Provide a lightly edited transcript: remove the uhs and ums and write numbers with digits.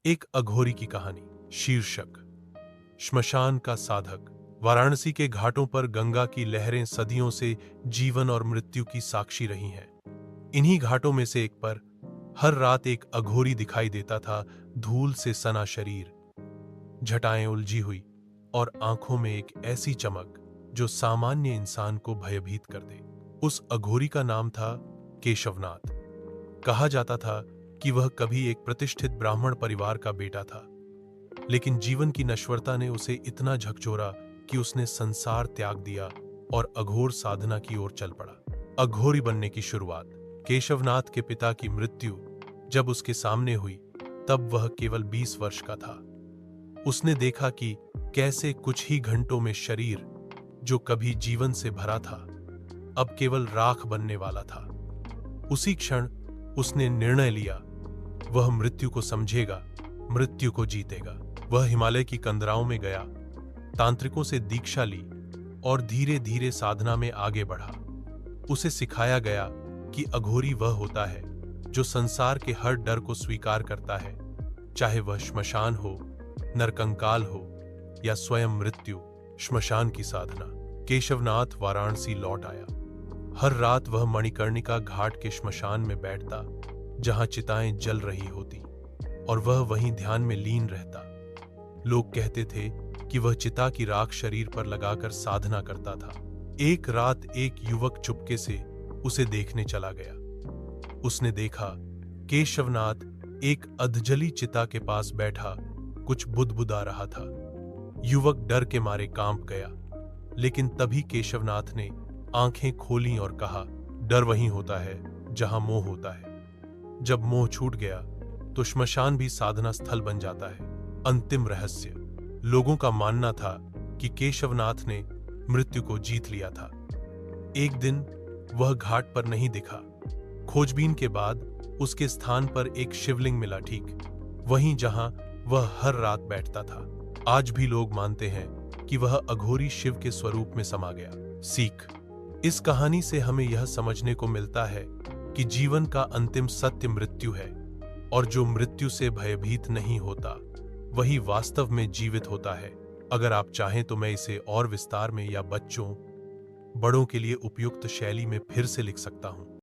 एक अघोरी की कहानी। शीर्षक श्मशान का साधक। वाराणसी के घाटों पर गंगा की लहरें सदियों से जीवन और मृत्यु की साक्षी रही हैं। इन्हीं घाटों में से एक पर हर रात एक अघोरी दिखाई देता था, धूल से सना शरीर, जटाएं उलझी हुई और आंखों में एक ऐसी चमक जो सामान्य इंसान को भयभीत कर दे। उस अघोरी का नाम था केशवनाथ। कहा जाता था कि वह कभी एक प्रतिष्ठित ब्राह्मण परिवार का बेटा था, लेकिन जीवन की नश्वरता ने उसे इतना झकझोरा कि उसने संसार त्याग दिया और अघोर साधना की ओर चल पड़ा। अघोरी बनने की शुरुआत। केशवनाथ के पिता की मृत्यु जब उसके सामने हुई तब वह केवल 20 वर्ष का था। उसने देखा कि कैसे कुछ ही घंटों में शरीर जो कभी जीवन से भरा था अब केवल राख बनने वाला था। उसी क्षण उसने निर्णय लिया, वह मृत्यु को समझेगा, मृत्यु को जीतेगा। वह हिमालय की कंदराओं में गया, तांत्रिकों से दीक्षा ली और धीरे धीरे साधना में आगे बढ़ा। उसे सिखाया गया कि अघोरी वह होता है जो संसार के हर डर को स्वीकार करता है, चाहे वह श्मशान हो, नरकंकाल हो या स्वयं मृत्यु। श्मशान की साधना। केशवनाथ वाराणसी लौट आया। हर रात वह मणिकर्णिका घाट के श्मशान में बैठता, जहां चिताएं जल रही होती, और वह वहीं ध्यान में लीन रहता। लोग कहते थे कि वह चिता की राख शरीर पर लगाकर साधना करता था। एक रात एक युवक चुपके से उसे देखने चला गया। उसने देखा केशवनाथ एक अधजली चिता के पास बैठा कुछ बुदबुदा रहा था। युवक डर के मारे कांप गया, लेकिन तभी केशवनाथ ने आंखें खोलीं और कहा, डर वहीं होता है जहां मोह होता है। जब मोह छूट गया तो श्मशान भी साधना स्थल बन जाता है। अंतिम रहस्य। लोगों का मानना था कि केशवनाथ ने मृत्यु को जीत लिया था। एक दिन वह घाट पर नहीं दिखा। खोजबीन के बाद उसके स्थान पर एक शिवलिंग मिला, ठीक वहीं जहां वह हर रात बैठता था। आज भी लोग मानते हैं कि वह अघोरी शिव के स्वरूप में समा गया। सीख। इस कहानी से हमें यह समझने को मिलता है कि जीवन का अंतिम सत्य मृत्यु है, और जो मृत्यु से भयभीत नहीं होता वही वास्तव में जीवित होता है। अगर आप चाहें तो मैं इसे और विस्तार में या बच्चों, बड़ों के लिए उपयुक्त शैली में फिर से लिख सकता हूं।